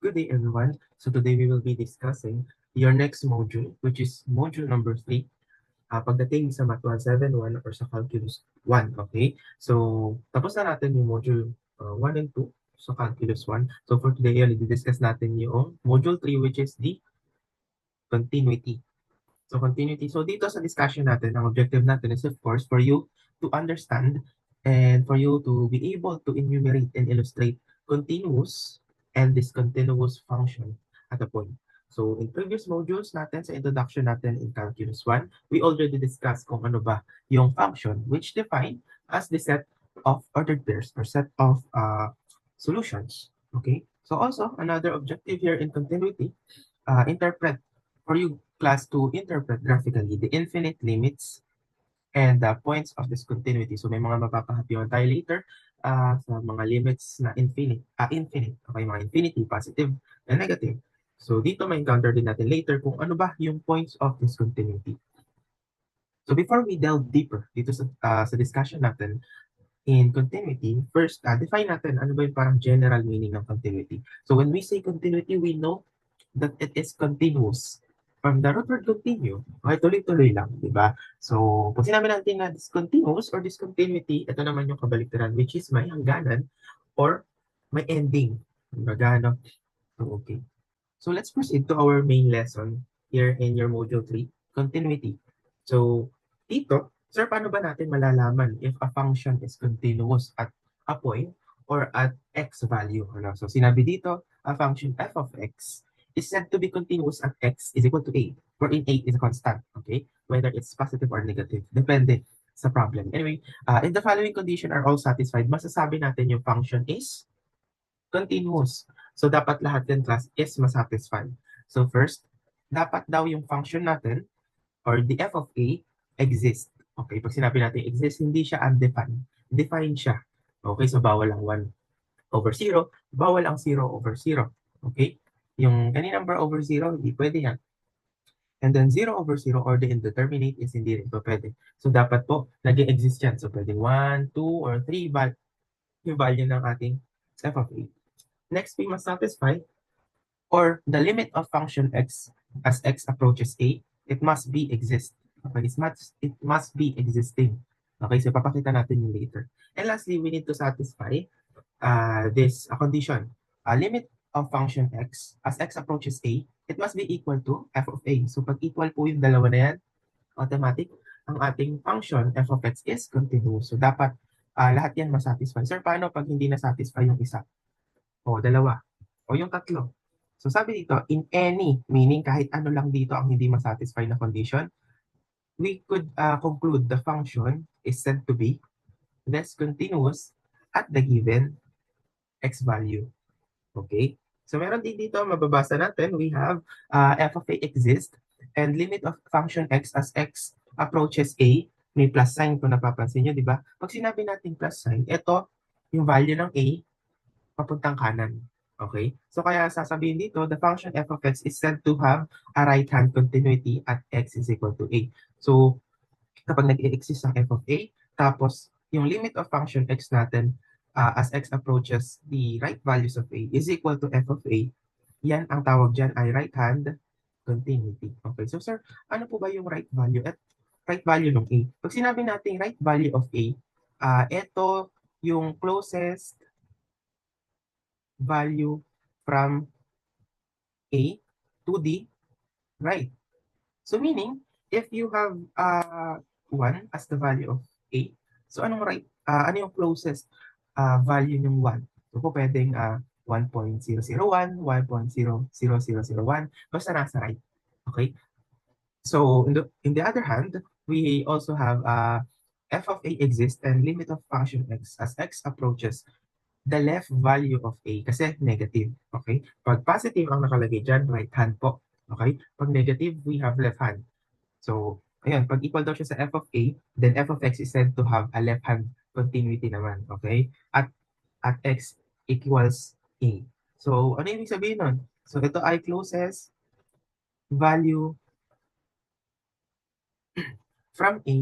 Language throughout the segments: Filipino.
Good day, everyone. So today we will be discussing your next module, which is module number 3, pagdating sa Math 171 or sa Calculus 1, okay? So, tapos na natin yung module 1 and 2 sa Calculus 1. So for today, i-discuss natin yung module 3, which is the continuity. So continuity. So dito sa discussion natin, ang objective natin is of course for you to understand and for you to be able to enumerate and illustrate continuous and discontinuous function at a point. So in previous modules natin sa introduction natin in Calculus 1, we already discussed kung ano ba yung function which defined as the set of ordered pairs or set of solutions. Okay? So also another objective here in continuity, interpret for you class to interpret graphically the infinite limits and the points of discontinuity. So may mga mapapahatiwan tayo later sa mga limits na infinite. Okay, mga infinity, positive and negative. So dito may encounter din natin later kung ano ba yung points of discontinuity. So before we delve deeper dito sa discussion natin in continuity, first, define natin ano ba yung parang general meaning ng continuity. So when we say continuity, we know that it is continuous. From the root word continue, okay, tuloy-tuloy lang, di ba? So, kung sinabi natin na discontinuous or discontinuity, ito naman yung kabaliktaran, which is may hangganan or may ending. Diba, no? So, okay. So, let's proceed to our main lesson here in your module 3, continuity. So, dito, sir, paano ba natin malalaman if a function is continuous at a point or at x value? Ano? So, sinabi dito, a function f of x is said to be continuous at x is equal to a, wherein a is a constant, okay? Whether it's positive or negative, depende sa problem. Anyway, if the following condition are all satisfied, masasabi natin yung function is continuous. So, dapat lahat yan class is masatisfy. So, first, dapat daw yung function natin or the f of a exist. Okay, pag sinabi natin exist, hindi siya undefined. Define siya. Okay, so bawal ang 1 over 0, bawal ang 0 over 0. Okay, yung any number over 0, hindi pwede yan. And then 0 over 0 or the indeterminate is hindi rin po pwede. So, dapat po, nag-exist yan. So, pwede 1, 2, or 3, but yung value ng ating f of a. Next, we must satisfy or the limit of function x as x approaches a, it must be exist. Okay, it must be existing. Okay, so papakita natin yung later. And lastly, we need to satisfy this condition. Limit of function x as x approaches a, it must be equal to f of a. So pag equal po yung dalawa na yan, automatic, ang ating function f of x is continuous. So dapat lahat yan masatisfy. Sir, paano pag hindi na-satisfy yung isa? O dalawa? O yung tatlo? So sabi dito, in any, meaning kahit ano lang dito ang hindi masatisfy na condition, we could conclude the function is said to be discontinuous at the given x value. Okay? So meron din dito, mababasa natin, we have f of a exist and limit of function x as x approaches a, may plus sign kung napapansin nyo, di ba? Pag sinabi natin plus sign, ito yung value ng a papuntang kanan. Okay? So kaya sasabihin dito, the function f of x is said to have a right-hand continuity at x is equal to a. So kapag nag-exist ang f of a, tapos yung limit of function x natin as x approaches the right values of a is equal to f of a, yan ang tawag dyan ay right-hand continuity. Okay, so sir, ano po ba yung right value? At right value ng a. Pag sinabi natin right value of a, ito yung closest value from A to the right. So meaning, if you have 1 as the value of A, so anong right, ano yung closest value ng 1? So po pwedeng 1.001, 1.00001, basta nasa right. Okay? So in the other hand, we also have f of A exists and limit of function x as x approaches the left value of A kasi negative. Okay? Pag positive ang nakalagay dyan, right hand po. Okay? Pag negative, we have left hand. So, ayun, pag equal daw siya sa f of A, then f of x is said to have a left hand continuity naman. Okay? At x equals A. So, ano yung sabihin nun? So, ito ay closest value from A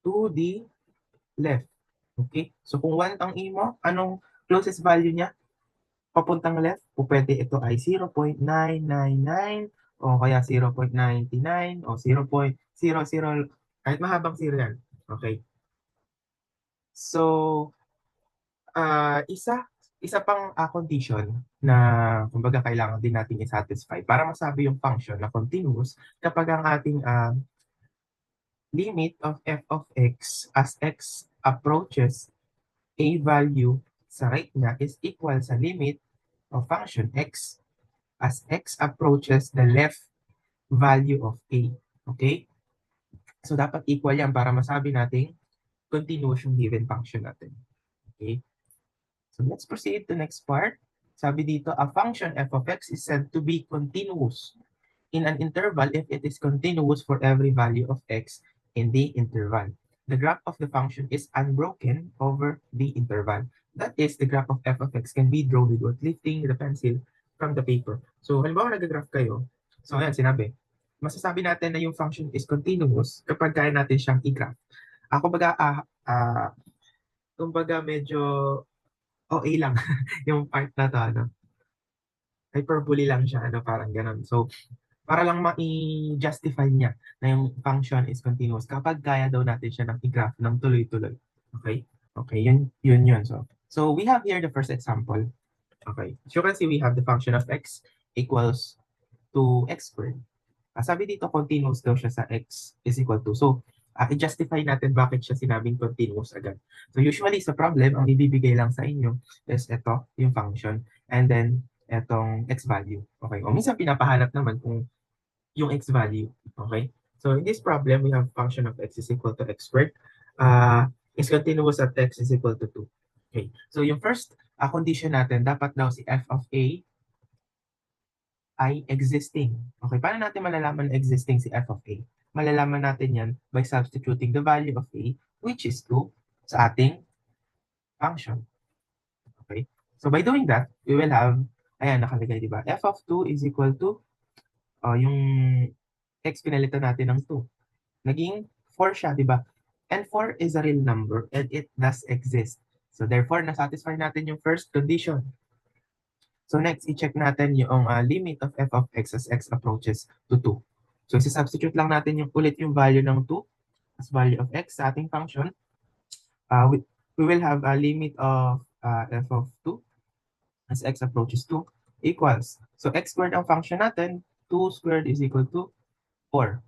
to the left. Okay? So, kung 1 ang A mo, anong closest value niya? papuntang left, o pwede ito ay 0.999 o kaya 0.99 o 0.00, kahit mahabang zero yan. Okay. So, isa isa pang condition na kumbaga kailangan din nating i-satisfy para masabi yung function na continuous kapag ang ating limit of f of x as x approaches a value sa right niya is equal sa limit of function x as x approaches the left value of a. Okay? So, dapat equal yan para masabi natin continuous yung given function natin. Okay? So, let's proceed to next part. Sabi dito, a function f of x is said to be continuous in an interval if it is continuous for every value of x in the interval. The graph of the function is unbroken over the interval. That is, the graph of f of x can be drawn without lifting the pencil from the paper. So, halimbawa nag-graph kayo. So, ayan, sinabi. Masasabi natin na yung function is continuous kapag kaya natin siyang i-graph. Kumbaga medyo OA lang yung part na to, ano. Hyperbole lang siya, ano, parang ganun. So, para lang ma-justify niya na yung function is continuous kapag kaya daw natin siya ng i-graph ng tuloy-tuloy. Okay? Okay, yun. So we have here the first example. Okay. As you can see, we have the function of x equals to x squared. Sabi dito, continuous daw siya sa x is equal to. So, i-justify natin bakit siya sinabing continuous agad. So, usually sa problem, ang ibibigay lang sa inyo is ito, yung function, and then etong x value. Okay. O minsan pinapahanap naman kung yung x value. Okay? So in this problem, we have function of x is equal to x squared. Is continuous at x is equal to 2. Okay. So yung first condition natin, dapat daw si f of a ay existing. Okay, paano natin malalaman na existing si f of a? Malalaman natin yan by substituting the value of a, which is 2, sa ating function. Okay? So by doing that, we will have, ayan, nakalagay, di ba? F of 2 is equal to, yung x pinalitan natin ng 2. Naging 4 siya, di ba? And 4 is a real number and it does exist. So therefore, nasatisfy natin yung first condition. So next, i-check natin yung limit of f of x as x approaches to 2. So isa-substitute lang natin ulit yung value ng 2 as value of x sa ating function. We will have a limit of f of 2 as x approaches 2 equals. So x squared ang function natin, 2 squared is equal to 4.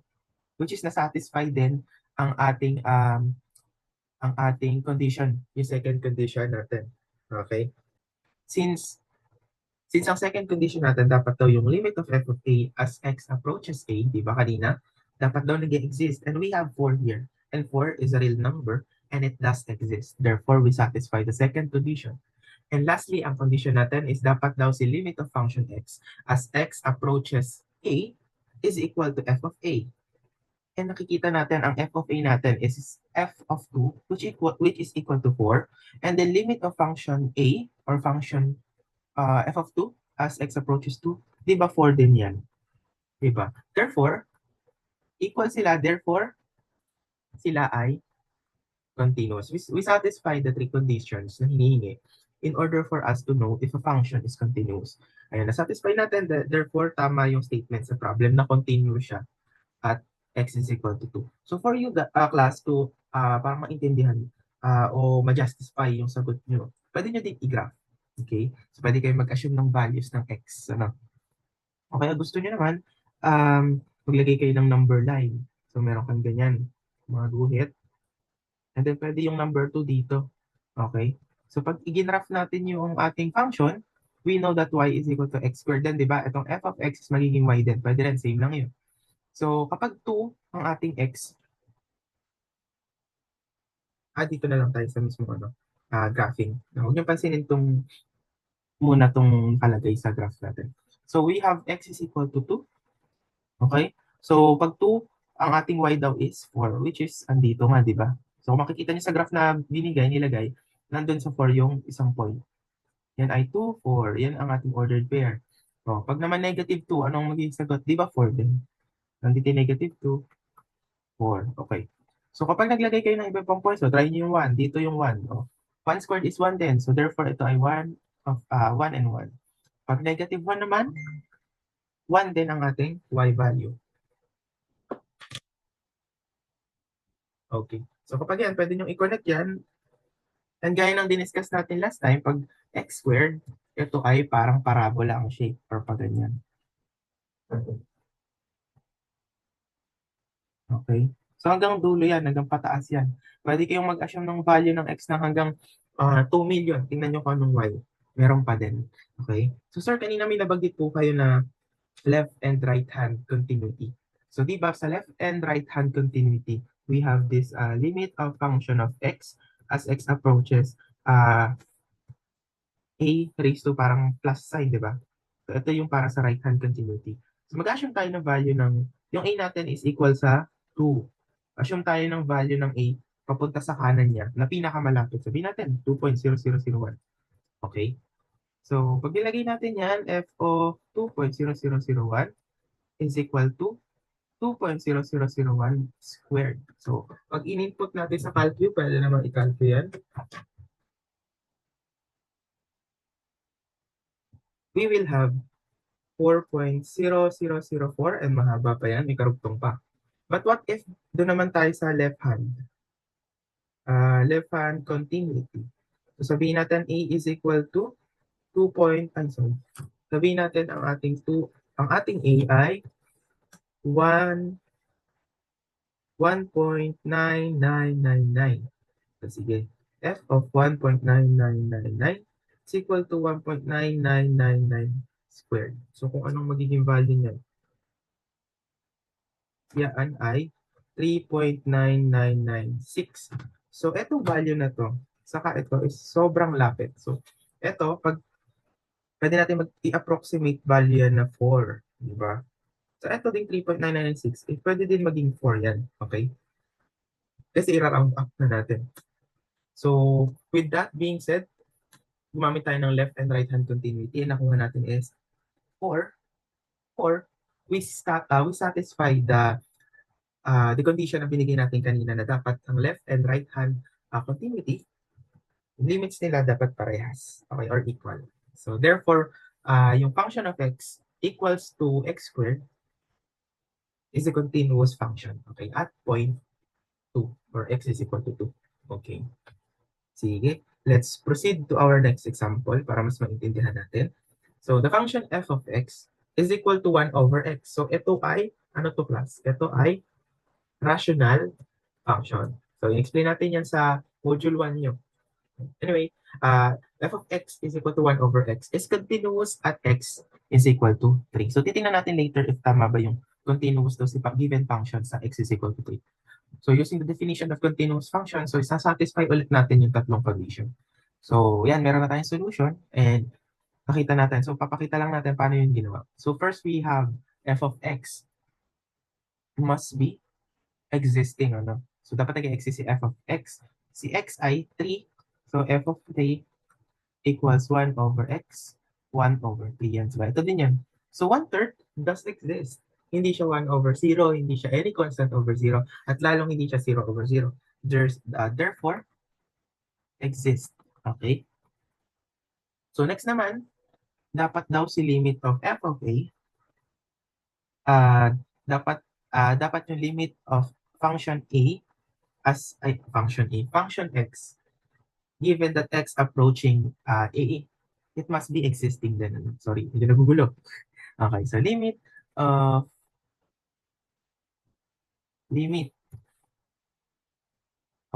Which is nasatisfy din ang ating condition, yung second condition natin. Okay? Since ang second condition natin, dapat daw yung limit of f of a as x approaches a, di ba kanina? Dapat daw nag-exist. And we have 4 here. And 4 is a real number and it does exist. Therefore, we satisfy the second condition. And lastly, ang condition natin is dapat daw si limit of function x as x approaches a is equal to f of a. And nakikita natin ang f of a natin is f of 2, which is equal to 4. And the limit of function a or function f of 2 as x approaches 2, di ba 4 din yan? Di ba? Therefore, equal sila. Therefore, sila ay continuous. We satisfy the three conditions na hinihingi in order for us to know if a function is continuous. Ayan, na-satisfy natin. Therefore, tama yung statement sa problem na continuous siya at x is equal to 2. So for you, class, to para maintindihan o ma-justify yung sagot nyo, pwede nyo din i-graph. Okay? So pwede kayo mag-assume ng values ng x. Ano? O kaya gusto nyo naman, maglagay kayo ng number line. So meron kang ganyan, mga guhit. And then pwede yung number 2 dito. Okay? So pag i-graph natin yung ating function, we know that y is equal to x squared. Then, di ba, itong f of x is magiging y din. Pwede rin, same lang yun. So, kapag 2 ang ating x, dito na lang tayo sa mismo graphing. Huwag niyo pansinin muna itong nakalagay sa graph natin. So, we have x is equal to 2. Okay? So, pag 2, ang ating y daw is 4, which is andito nga, di ba? So, kung makikita niyo sa graph na nilagay, nandun sa 4 yung isang point. Yan ay 2, 4. Yan ang ating ordered pair. So, pag naman negative 2, anong magiging sagot? Di ba 4 din? Nandito yung negative 2. 4. Okay. So kapag naglagay kayo ng iba pang points, so try nyo yung 1. Dito yung 1. Oh. 1 squared is 1 din. So therefore, ito ay 1 of 1 and 1. Pag negative 1 naman, 1 din ang ating y value. Okay. So kapag yan, pwede nyo i-connect yan. And gaya ng diniscuss natin last time, pag x squared, ito ay parang parabola ang shape or pag ganyan. Okay? So hanggang dulo yan, hanggang pataas yan. Pwede kayong mag-assume ng value ng x na hanggang 2 million. Tingnan nyo kung anong y. Meron pa din. Okay? So sir, kanina may nabanggit po kayo na left and right hand continuity. So di ba sa left and right hand continuity, we have this limit of function of x as x approaches a raised to parang plus sign, di ba? So ito yung para sa right hand continuity. So mag-assume tayo ng value ng, yung a natin is equal sa 2. Assume tayo ng value ng a papunta sa kanan niya na pinakamalapit. Sabihin natin 2.0001. Okay? So pag nilagay natin yan, f of 2.0001 is equal to 2.0001 squared. So, pag in-input natin sa calcu, pwede naman i-calcu yan. We will have 4.0004 and mahaba pa yan, may karugtong pa. But what if doon naman tayo sa left hand? Left hand continuity. So, sabihin natin A is equal to 2 sorry. Sabihin natin ang ating A ay 1.9999. So, sige. F of 1.9999 is equal to 1.9999 squared. So, kung anong magiging value niyan? Yan ay 3.9996. So, etong value na to, saka ito is sobrang lapit. So, ito, pag pwede natin mag-i-approximate value yan na 4. Di ba? So, ito din 3.9996. Pwede din maging 4 yan. Okay? Kasi i-round up na natin. So, with that being said, gumamit tayo ng left and right hand continuity. And nakuha natin is 4. Or we satisfy the condition na binigay natin kanina na dapat ang left and right hand continuity, limits nila dapat parehas, okay, or equal. So therefore, yung function of x equals to x squared is a continuous function, okay, at point 2, or x is equal to 2. Okay. Sige, let's proceed to our next example para mas maintindihan natin. So the function f of x is equal to 1 over x. So ito ay, ano to class? Ito ay rational function. So i-explain natin yan sa module 1 nyo. Anyway, f of x is equal to 1 over x is continuous at x is equal to 3. So titingnan natin later if tama ba yung continuous to sa given function sa x is equal to 3. So using the definition of continuous function, so isasatisfy ulit natin yung tatlong condition. So yan, meron na tayong solution and nakita natin. So papakita lang natin paano yung ginawa. So first we have f of x must be existing, ano? So dapat nag-exist si f of x. Si x ay 3. So f of 3 equals 1 over x, 1 over 3 yan. So ito din yan. So 1/3 does exist. Hindi siya 1 over 0, hindi siya any constant over 0, at lalong hindi siya 0 over 0. Therefore, exist. Okay? So next naman, dapat daw si limit of f of a, uh, dapat dapat yung limit of function a function x, given that x approaching a, it must be existing then. Sorry, hindi nagugulo. Okay, so limit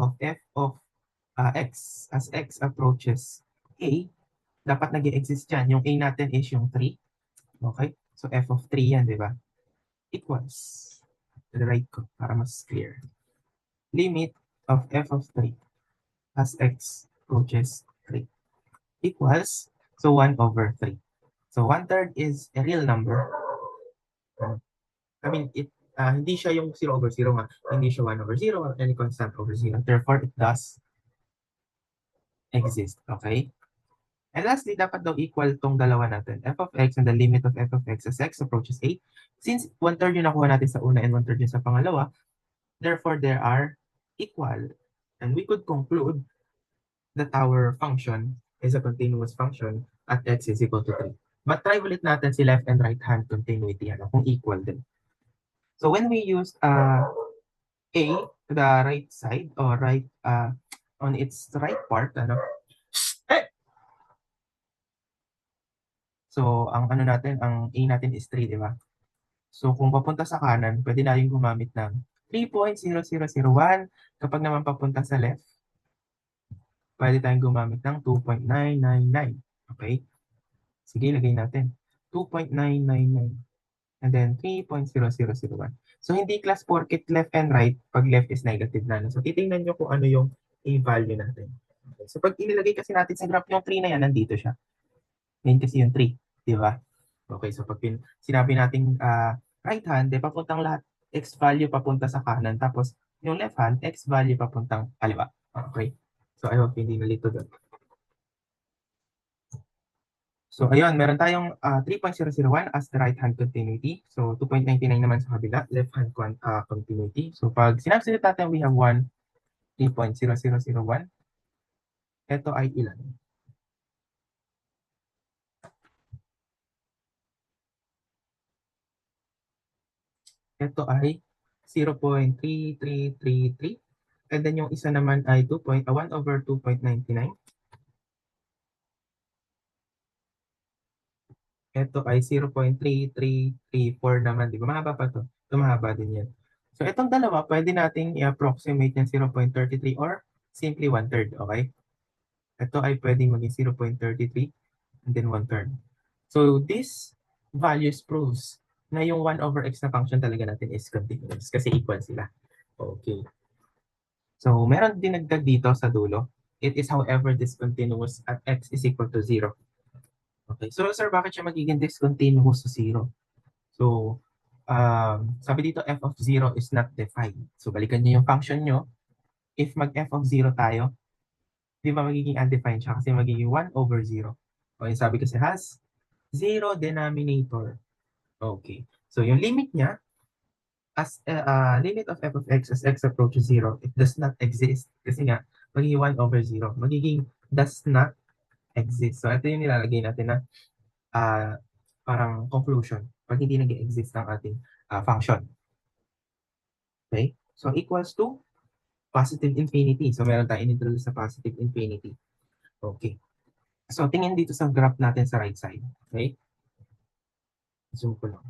of f of x as x approaches a, dapat nag-exist yan. Yung a natin is yung 3. Okay? So f of 3 yan, di ba? Equals, to the right ko para mas clear. Limit of f of 3 as x approaches 3 equals, so 1 over 3. So 1/3 is a real number. I mean, hindi siya yung 0 over 0 nga. Hindi siya 1 over 0 or any constant over 0. Therefore, it does exist. Okay? And lastly, dapat daw equal tong dalawa natin. F of x and the limit of f of x as x approaches 8. Since 1/3 yung nakuha natin sa una and 1/3 yung sa pangalawa, therefore, they are equal. And we could conclude that our function is a continuous function at x is equal to 3. But try ulit natin si left and right hand continuity, ano, kung equal din. So when we use A to the right side or right on its right part, ano, eh! So ang ano natin, ang A natin is 3, di ba? So kung papunta sa kanan, pwede na yung gumamit ng 3.0001. Kapag naman papunta sa left, pwede tayong gumamit ng 2.999. Okay? Sige, lagay natin. 2.999. And then 3.0001. So hindi class porket left and right, pag left is negative na. So titingnan nyo kung ano yung A value natin. Okay. So pag inilagay kasi natin sa graph yung 3 na yan, nandito siya. Yan kasi yung 3. Di ba? Okay, so pag sinabi natin right hand, di papuntang lahat x value papunta sa kanan. Tapos yung left hand, x value papuntang kaliwa. Okay? So I hope hindi nalito doon. So ayun, meron tayong 3.001 as the right hand continuity. So 2.99 naman sa kabila, left hand continuity. So pag sinabsalit natin we have 3.0001, ito ay ilan? Ito ay 0.3333. And then yung isa naman ay 1/2.99. Ito ay 0.3334 naman, di ba? Mahaba pa to. Ito mahaba din yan. So itong dalawa, pwede nating i-approximate ng 0.33 or simply 1/3, okay? Ito ay pwedeng maging 0.33 and then 1/3. So this values proves na yung 1/x na function talaga natin is continuous kasi equal sila. Okay. So meron dinagdag dito sa dulo. It is however discontinuous at x is equal to 0. Okay. So sir, bakit siya magiging discontinuous sa 0? So sabi dito f of 0 is not defined. So balikan niyo yung function nyo. If mag f of 0 tayo, di ba magiging undefined siya kasi magiging 1/0. O yung sabi kasi has 0 denominator. Okay. So yung limit niya, as limit of f of x as x approaches 0, it does not exist. Kasi nga, magiging 1/0. Magiging does not exist. So ito yung nilalagay natin na parang conclusion pag hindi nag-exist ang ating function. Okay? So equals to positive infinity. So meron tayong introduce sa positive infinity. Okay. So tingin dito sa graph natin sa right side. Okay? Zoom ko lang.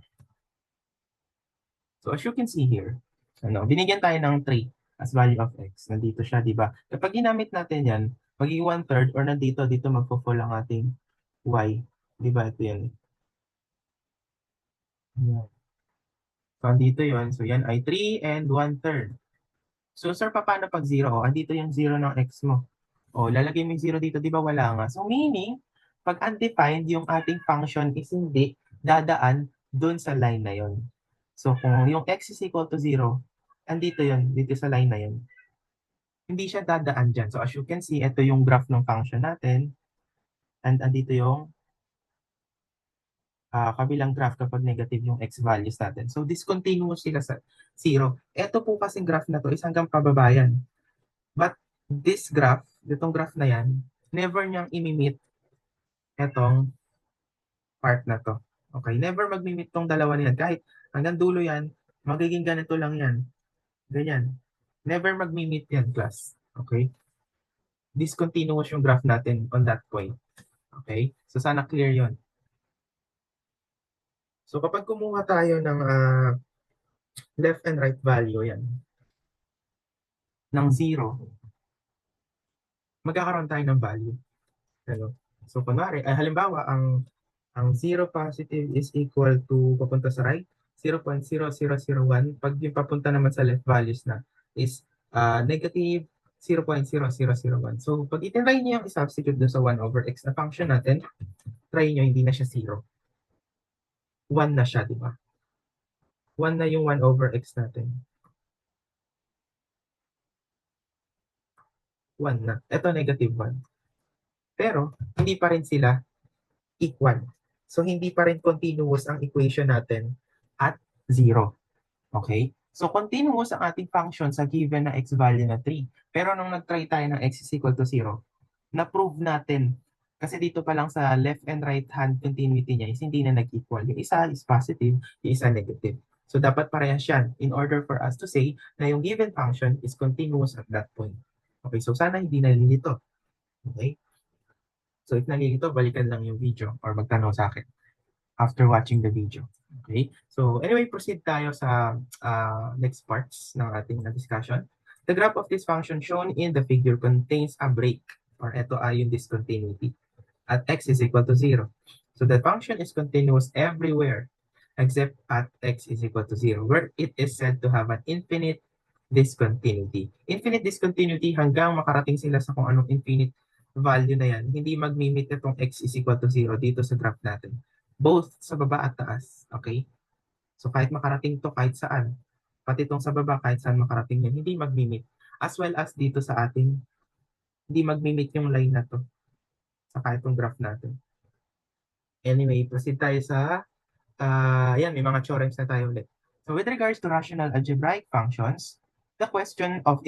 So as you can see here, binigyan tayo ng 3 as value of x. Nandito siya, di ba? Kapag ginamit natin yan, magiging 1/3 or nandito, dito magpo-fall ang ating y. Di ba? Ito yan. Yan. So andito yun. So yan ay 3 and 1/3. So sir, paano pag 0? O, andito yung 0 ng x mo. O, lalagay mo yung 0 dito, di ba wala nga? So meaning, pag undefined, yung ating function is hindi dadaan dun sa line na yon. So kung yung x is equal to 0, andito yun, dito sa line na yun. Hindi siya dadaan dyan. So as you can see, ito yung graph ng function natin. And andito yung kabilang graph kapag negative yung x values natin. So discontinuous sila sa 0. Ito po kasing graph na to is hanggang pababayan. But this graph, itong graph na yan, never niyang imimit etong part na to. Okay, never magmimit tong dalawa niyan. Kahit hanggang dulo yan, magiging ganito lang yan. Ganyan. Never magmimit yan, class. Okay? Discontinuous yung graph natin on that point. Okay? So sana clear yon. So kapag kumuha tayo ng left and right value yan, ng 0, magkakaroon tayo ng value. Ano? So kunwari, halimbawa, ang 0 positive is equal to, papunta sa right, 0.0001. Pag yung papunta naman sa left values na is negative 0.0001. So pag itinry niyo yung i-substitute doon sa 1/x na function natin, try niyo hindi na siya 0. 1 na siya, di ba? 1 na yung 1/x natin. 1 na. Ito negative 1. Pero hindi pa rin sila equal. So hindi pa rin continuous ang equation natin at 0. Okay? So continuous ang ating function sa given na x value na 3. Pero nung nag-try tayo ng x is equal to 0, na-prove natin Kasi dito pa lang sa left and right hand continuity niya is hindi na nag-equal. Yung isa is positive, yung isa negative. So dapat parehas yan in order for us to say na yung given function is continuous at that point. Okay, so sana hindi nalilito. Okay? So if nalilito, balikan lang yung video or magtanong sa akin after watching the video. Okay? So anyway, proceed tayo sa next parts ng ating discussion. The graph of this function shown in the figure contains a break or ito ay yung discontinuity at x is equal to 0. So the function is continuous everywhere except at x is equal to 0, where it is said to have an infinite discontinuity. Infinite discontinuity hanggang makarating sila sa kung anong infinite value na yan. Hindi mag-mimit itong x is equal to 0 dito sa graph natin. Both sa baba at taas. Okay? So kahit makarating to kahit saan. Pati itong sa baba kahit saan makarating yan, hindi mag-mimit. As well as dito sa ating, hindi mag-mimit yung line na to sa kahit itong graph natin. Anyway, proceed tayo sa, yan, may mga theorems na tayo ulit. So with regards to rational algebraic functions, the question of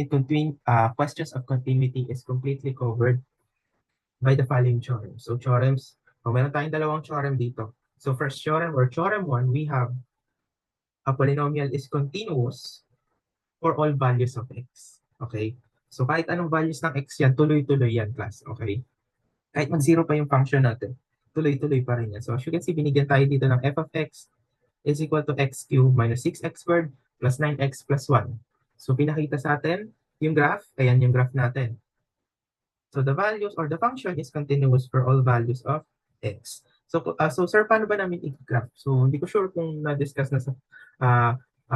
questions of continuity is completely covered by the following theorems. So theorems, meron tayong dalawang theorem dito. So first theorem or theorem 1, we have a polynomial is continuous for all values of x. Okay? So kahit anong values ng x yan, tuloy-tuloy yan, class. Okay? Kahit mag-zero pa yung function natin, tuloy-tuloy pa rin yan. So as you can see, binigyan tayo dito ng f of x is equal to x cubed minus 6x squared plus 9x plus 1. So pinakita sa atin yung graph, ayan yung graph natin. So the values or the function is continuous for all values of x. So sir, paano ba namin i-graph? So hindi ko sure kung na-discuss na sa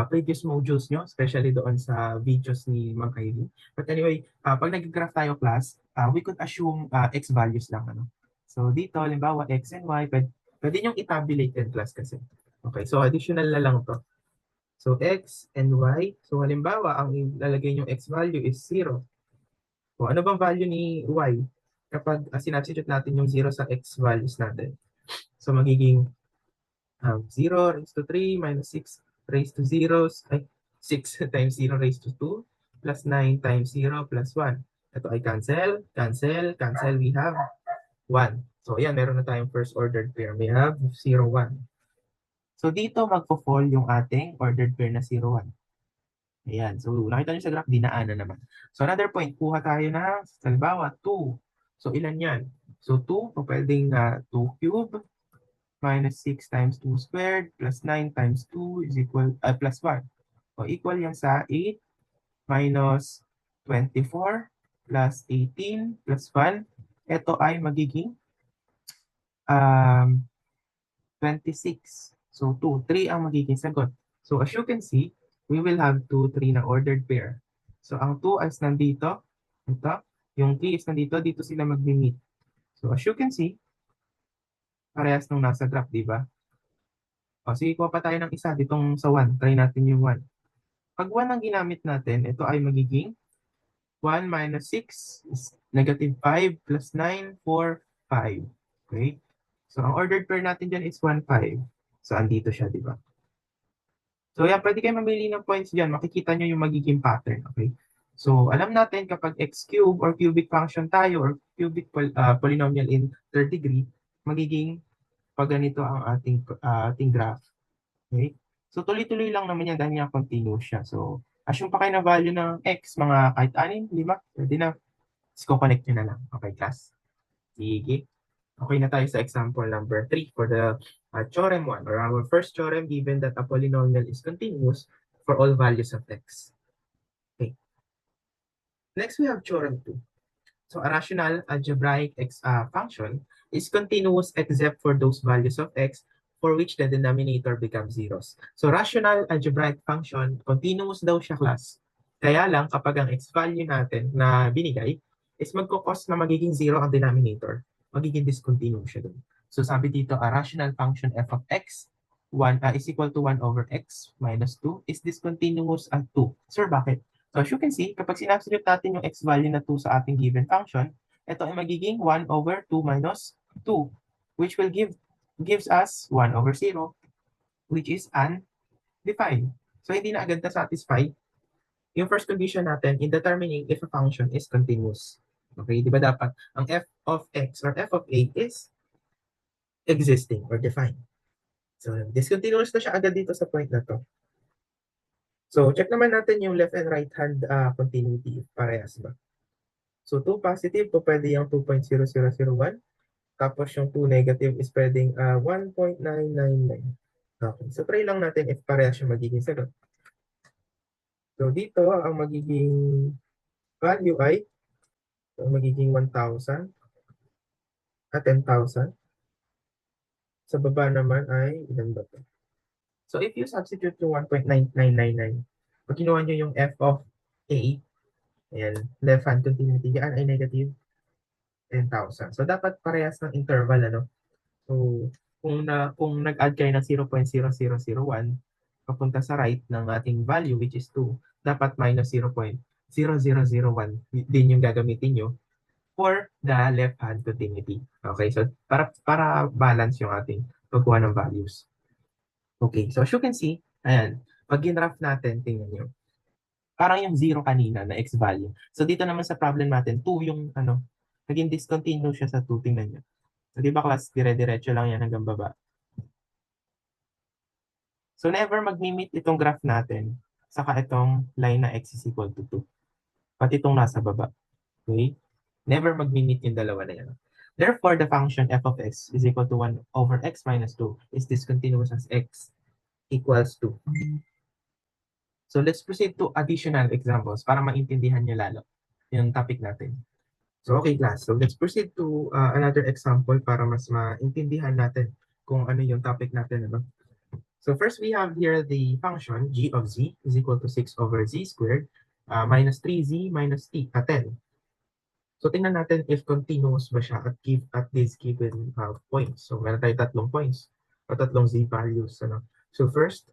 previous modules nyo, especially doon sa videos ni Ma'am Kylie. But anyway, pag nag-graph tayo class, we could assume x values lang. Ano? So dito, halimbawa x and y, pwede nyo i-tabulate in class kasi. Okay, so additional na lang to. So x and y, so halimbawa, ang ilalagay nyo x value is 0. O, ano bang value ni y kapag sinubstitute natin yung 0 sa x values natin? So magiging 0 raised to 3 minus 6 raised to 0, ay, 6 times 0 raised to 2 plus 9 times 0 plus 1. Ito ay cancel, cancel, cancel. We have 1. So ayan, meron na tayong first ordered pair. We have 0, 1. So dito magpo-fall yung ating ordered pair na 0, 1. Ayan. So, nakita nyo sa graph, dinaanan naman. So, another point, kuha tayo ng, halimbawa, 2. So, ilan yan? So, 2, so pwedeng 2 cube minus 6 times 2 squared plus 9 times 2 is equal, plus 1. So, equal yan sa 8 minus 24 plus 18 plus 1. Ito ay magiging 26. So, 2. 3 ang magiging sagot. So, as you can see, we will have 2, 3 na ordered pair. So, ang 2 is nandito. Ito. Yung 3 is nandito. Dito sila mag-meet. So, as you can see, parehas nung nasa graph, di ba? O, sige, kuha pa tayo ng isa. Ditong sa 1. Try natin yung 1. Pag 1 ang ginamit natin, ito ay magiging 1 minus 6 is negative 5 plus 9, 4, 5. Okay? So, ang ordered pair natin dyan is 1, 5. So, andito siya, di ba? So, yan, pwede kayo mamili ng points dyan. Makikita nyo yung magiging pattern, okay? So, alam natin kapag x cube or cubic function tayo or cubic polynomial in third degree, magiging pag ganito ang ating graph. Okay? So, tuloy-tuloy lang naman yan dahil nga continuous siya. So, assume pa kayo na value ng x, mga kahit 6, 5, pwede na. Let's connect nyo na lang. Okay, class? Sige. Okay na tayo sa example number 3 for the theorem 1 or our first theorem given that a polynomial is continuous for all values of x. Okay. Next, we have theorem 2. So a rational algebraic function is continuous except for those values of x for which the denominator becomes zeros. So rational algebraic function, continuous daw siya class. Kaya lang kapag ang x value natin na binigay is magkukos na magiging zero ang denominator, magiging discontinuous siya dun. So sabi dito, a rational function f of x 1 is equal to 1 over x minus 2 is discontinuous at 2. Sir, bakit? So as you can see, kapag sinubstitute natin yung x value na 2 sa ating given function, ito ay magiging 1 over 2 minus 2, which will gives us 1 over 0, which is undefined. So hindi na agad na satisfy yung first condition natin in determining if a function is continuous. Okay, di ba dapat ang f of x or f of a is existing or defined. So, discontinuous na siya agad dito sa point na to. So, check naman natin yung left and right hand continuity, parehas ba? So, 2 positive, po pwede yung 2.0001. Tapos yung 2 negative is pwedeng 1.999. Okay, so try lang natin if parehas yung magiging sagot. So, dito, ang magiging value ay, so, magiging 1,000 at 10,000. Sa baba naman ay, ilan ba to? So, if you substitute yung 1.9999, pag kinuha nyo yung f of a, ayan, left hand continuity, yan ay negative 10,000. So, dapat parehas ng interval, ano? So, kung nag-add kayo ng 0.0001 papunta sa right ng ating value, which is 2, dapat minus 0.0001 din yung gagamitin nyo for the left hand continuity. Okay, so para balance yung ating pagkuha ng values. Okay, so as you can see, ayan, pag ginraph natin, tingnan nyo, parang yung 0 kanina na x value. So dito naman sa problem natin, 2 yung ano, naging discontinuous siya sa 2, tingnan nyo. So di ba class, dire-diretso lang yan hanggang baba. So never mag-meet itong graph natin saka itong line na x is equal to 2. Pati itong nasa baba. Okay? Never mag-meet yung dalawa na yan. Therefore, the function f of x is equal to 1 over x minus 2 is discontinuous as x equals 2. So let's proceed to additional examples para maintindihan nyo lalo yung topic natin. So okay class, so let's proceed to another example para mas maintindihan natin kung ano yung topic natin. Ano? So first we have here the function g of z is equal to 6 over z squared minus 3z minus 10. So tingnan natin if continuous ba siya at this given points. So meron tayo tatlong points o tatlong z values. Ano? So first,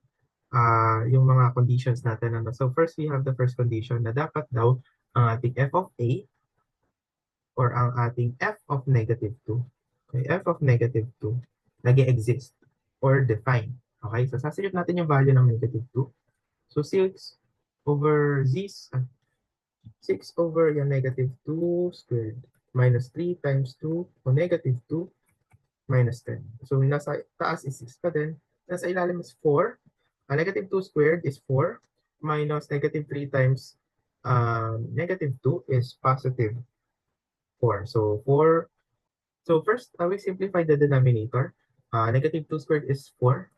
yung mga conditions natin. Ano? So first we have the first condition na dapat daw ang ating f of a or ang ating f of negative 2. Okay, f of negative 2 nag-exist or define. Okay, so sasagot natin yung value ng negative 2. So 6 over z, 6 over yung negative 2 squared minus 3 times 2 o negative 2 minus 10. So nasa taas is 6 pa din. Nasa ilalim is 4. Negative 2 squared is 4 minus negative 3 times negative 2 is positive 4. So 4. So first, we simplify the denominator. Negative 2 squared is 4.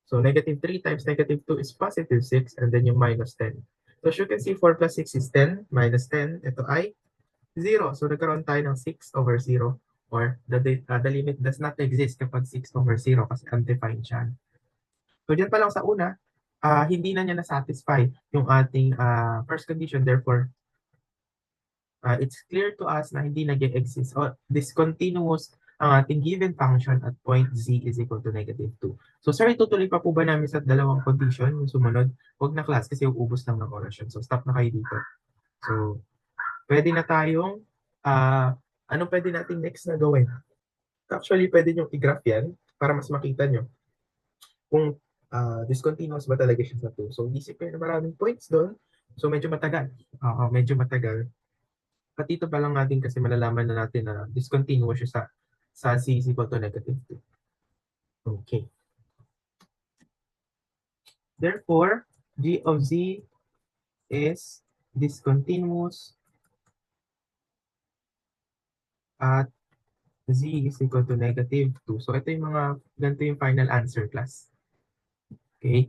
So negative 3 times negative 2 is positive 6 and then yung minus 10. So as you can see, 4 plus 6 is 10 minus 10. Ito ay 0. So nagkaroon tayo ng 6 over 0 or the limit does not exist kapag 6 over 0 kasi undefined siya. So dyan pa lang sa una, hindi na niya na-satisfy yung ating first condition. Therefore, it's clear to us na hindi nag-exist o discontinuous ang ating given function at point z is equal to negative 2. So sir, itutuloy pa po ba namin sa dalawang condition yung sumunod? Huwag na class kasi uubos lang ng orasyon. So stop na kayo dito. So pwede na tayong, ano pwede natin next na gawin? Actually, pwede nyo i-graph yan para mas makita nyo kung discontinuous ba talaga siya sa 2. So isip kayo na maraming points doon. So medyo matagal. Medyo matagal. At dito pa lang natin kasi malalaman na natin na discontinuous siya sa c is equal to negative 2. Okay. Therefore, g of z is discontinuous at z is equal to negative 2. So ito yung mga, ganito yung final answer class. Okay.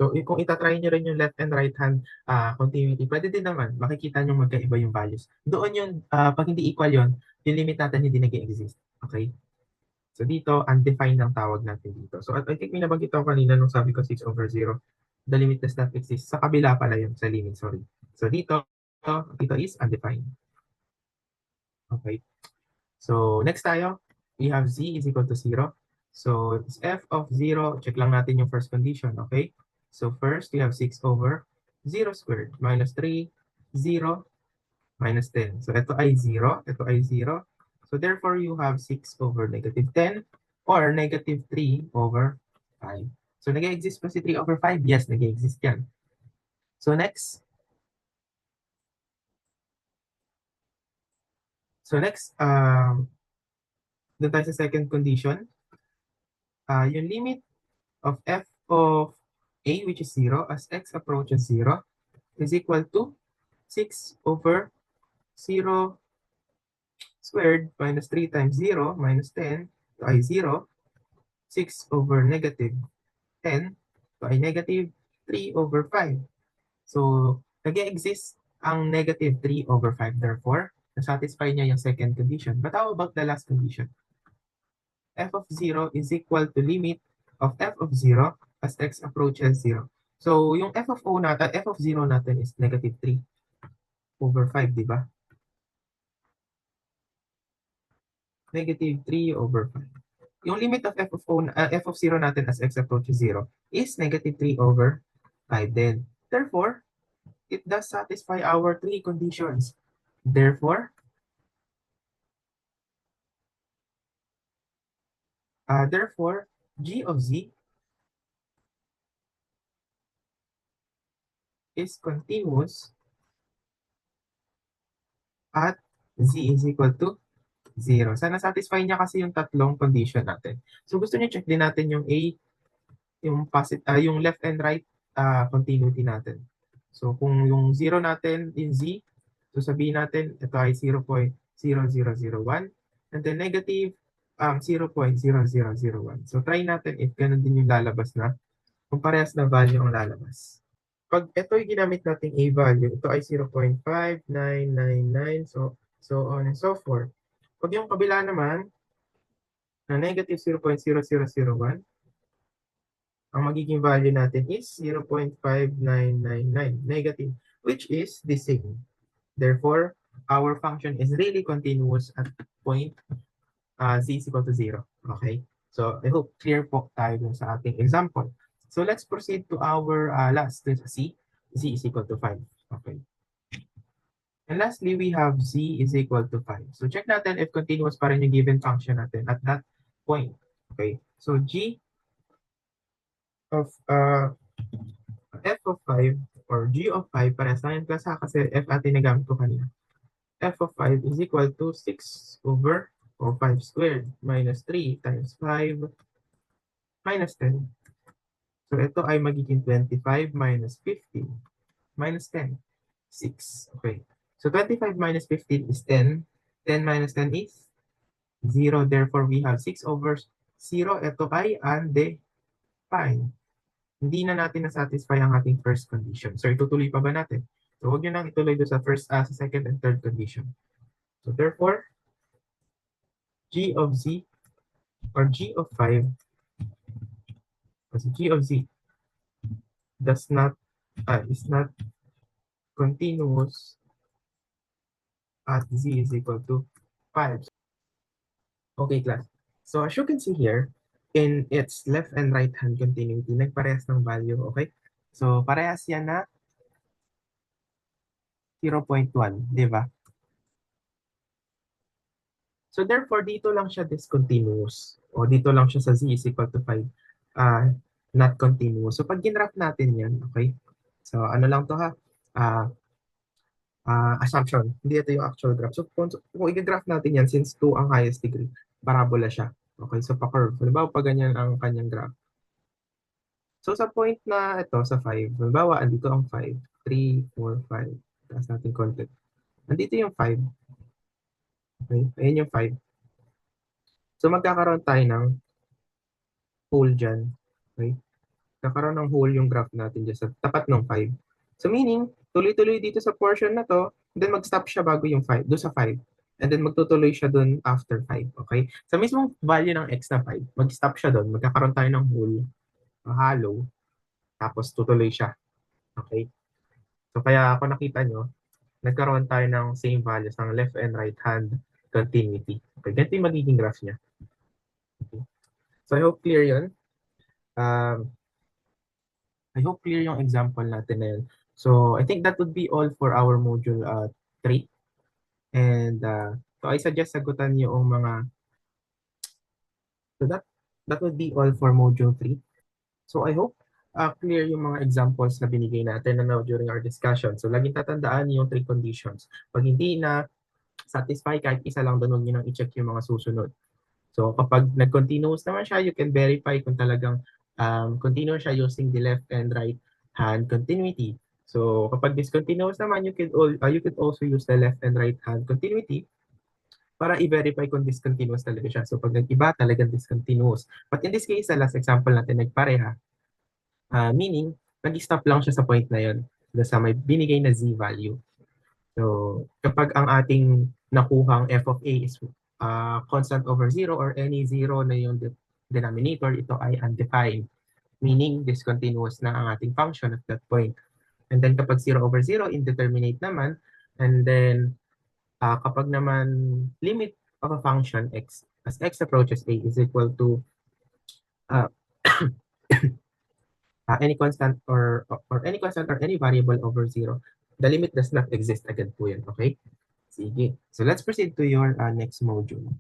So, kung itatry nyo rin yung left and right hand continuity, pwede din naman, makikita nyo magkaiba yung values. Doon yun, pag hindi equal yun, yung limit natin hindi nag-exist. Okay? So, dito, undefined ang tawag natin dito. So, I think may nabanggit ako kanina nung sabi ko 6 over 0. The limit does not exist. Sa kabila pala yun, sa limit, sorry. So, dito is undefined. Okay? So, next tayo, we have z is equal to 0. So, it's f of 0. Check lang natin yung first condition, okay? So, first, we have 6 over 0 squared minus 3, 0, minus 10. So, ito ay 0. Ito ay 0. So therefore, you have 6 over negative 10 or negative 3 over 5. So nag-exist pa si 3 over 5? Yes, nag-exist yan. So next. So next, doon tayo sa second condition. Yung limit of f of a, which is 0, as x approaches 0, is equal to 6 over 0 squared minus 3 times 0 minus 10 to ay 0, 6 over negative 10 to ay negative 3 over 5. So, nag-exist ang negative 3 over 5. Therefore, nasatisfy niya yung second condition. But how about the last condition? F of 0 is equal to limit of f of 0 as x approaches 0. So, yung f of 0 natin is negative 3 over 5, di ba? Negative 3 over 5. Yung limit of f of 0 natin as x approaches 0 is negative 3 over 5 din. Therefore, it does satisfy our three conditions. Therefore, g of z is continuous at z is equal to 0. Sana satisfy niya kasi yung tatlong condition natin. So gusto niyo check din natin yung A, yung left and right continuity natin. So kung yung 0 natin in z, so sabihin natin ito ay 0.0001 and then negative 0.0001. So try natin if ganun din yung lalabas na kung parehas na value ang lalabas. Pag ito yung ginamit nating A value, ito ay 0.5999, so on and so forth. Pag yung kabila naman, na negative 0.0001, ang magiging value natin is 0.5999 negative, which is the same. Therefore, our function is really continuous at point z is equal to 0. Okay? So, I hope clear po tayo dun sa ating example. So, let's proceed to our last, c. Z is equal to 5. Okay. And lastly, we have z is equal to 5. So, check natin if continuous pa rin yung given function natin at that point. Okay. So, g of f of 5 or g of 5, parehas lang yung class kasi f atin nagamit ko kanina. F of 5 is equal to 6 over 5 squared minus 3 times 5 minus 10. So ito ay magiging 25 minus 15 minus 10, 6. Okay. So 25 minus 15 is 10. 10 minus 10 is 0. Therefore, we have 6 over 0. Ito ay undefined. Hindi na natin na-satisfy ang ating first condition. So itutuloy pa ba natin? So huwag nyo nang ituloy doon sa second and third condition. So therefore, g of z or g of 5, kasi g of z is not continuous at z is equal to 5. Okay, class. So as you can see here, in its left and right hand continuity, nagparehas ng value, okay? So parehas yan na 0.1, di ba? So therefore, dito lang siya discontinuous. O dito lang siya sa z is equal to 5. Not continuous. So pag ginraph natin yan, okay? So ano lang to ha? Assumption. Hindi ito yung actual graph. So kung i-graph natin yan, since 2 ang highest degree, parabola siya. Okay, so pa-curve. Halimbawa, pa ganyan ang kanyang graph. So sa point na ito, sa 5, halimbawa, andito ang 5, 3, 4, 5. Taas natin konti. Andito yung 5. Okay, ayan yung 5. So magkakaroon tayo ng hole dyan. Okay, kakaroon ng hole yung graph natin dyan sa tapat ng 5. So meaning, tuloy-tuloy dito sa portion na to, then mag-stop siya bago yung 5, doon sa 5. And then magtutuloy siya doon after 5. Okay? Sa mismong value ng x na 5, mag-stop siya doon, magkakaroon tayo ng hole, hollow, tapos tutuloy siya. Okay? So kaya kung nakita nyo, nagkaroon tayo ng same values ng left and right hand continuity. Okay, ganito yung magiging graph niya. Okay. So I hope clear yun. I hope clear yung example natin na yun. So I think that would be all for our module 3. And So I suggest sagutan yung mga, so that would be all for Module 3. So I hope clear yung mga examples na binigay natin during our discussion. So laging tatandaan yung 3 conditions. Pag hindi na satisfy kahit isa lang doon, huwag nyo nang i-check yung mga susunod. So kapag nag-continuous naman siya, you can verify kung talagang continuous siya using the left and right hand continuity. So kapag discontinuous naman, you could also use the left and right hand continuity para i-verify kung discontinuous talaga siya. So pag nag-iba, talagang discontinuous. But in this case, sa last example natin, nagpareha. Meaning, nag-stop lang siya sa point na yun, sa may binigay na z value. So kapag ang ating nakuhang f of a is constant over 0 or any 0 na yung denominator, ito ay undefined. Meaning, discontinuous na ang ating function at that point. And then kapag 0 over 0, indeterminate naman. And then kapag naman limit of a function x as x approaches a is equal to uh, any constant or any constant or any variable over 0, the limit does not exist agad po yan, okay? Sige. So let's proceed to your next module.